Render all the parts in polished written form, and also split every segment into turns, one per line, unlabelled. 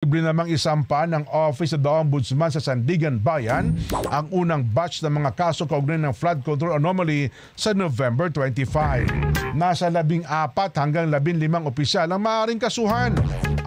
Libre namang isampa ng Office of the Ombudsman sa Sandigan Bayan ang unang batch ng mga kaso kaugnay ng flood control anomaly sa November 25. Nasa 14 hanggang 15 opisyal ang maaaring kasuhan.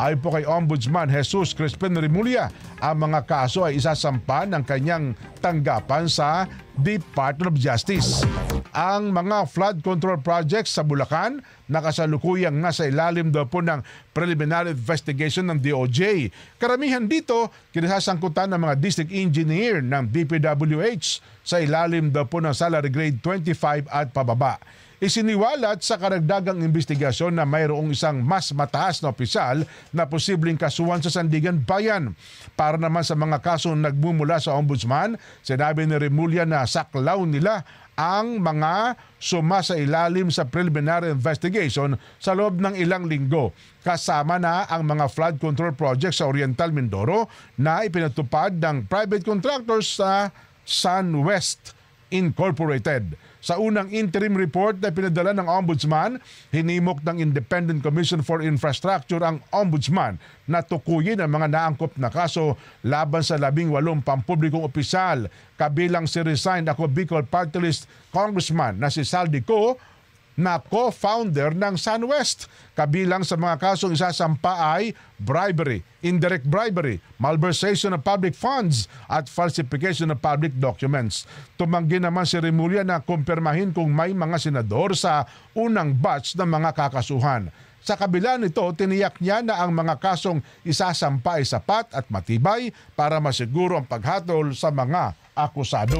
Ayon po kay Ombudsman Jesus Crispin Remulla, ang mga kaso ay isasampa ng kanyang tanggapan sa Department of Justice. Ang mga flood control projects sa Bulacan nakasalukuyang nasa ilalim daw po ng preliminary investigation ng DOJ. Karamihan dito kinasasangkutan ng mga district engineer ng DPWH sa ilalim daw po ng salary grade 25 at pababa. Isiniwalat sa karagdagang investigasyon na mayroong isang mas mataas na opisyal na posibleng kasuhan sa Sandigan Bayan. Para naman sa mga kasong nagmumula sa Ombudsman, sinabi ni Remulla na saklaw nila ang mga sumasa ilalim sa preliminary investigation sa loob ng ilang linggo. Kasama na ang mga flood control projects sa Oriental Mindoro na ipinatupad ng private contractors sa SunWest Incorporated. Sa unang interim report na pinadala ng Ombudsman, hinimok ng Independent Commission for Infrastructure ang Ombudsman na tukuyin ang mga naangkop na kaso laban sa 18 pampublikong opisyal, kabilang si resigned ako Bicol Party List Congressman na si Saldi Co, na co-founder ng SunWest. Kabilang sa mga kasong isasampa ay bribery, indirect bribery, malversation of public funds at falsification of public documents. Tumanggi naman si Remulla na kumpirmahin kung may mga senador sa unang batch ng mga kakasuhan. Sa kabila nito, tiniyak niya na ang mga kasong isasampa ay sapat at matibay para masiguro ang paghatol sa mga akusado.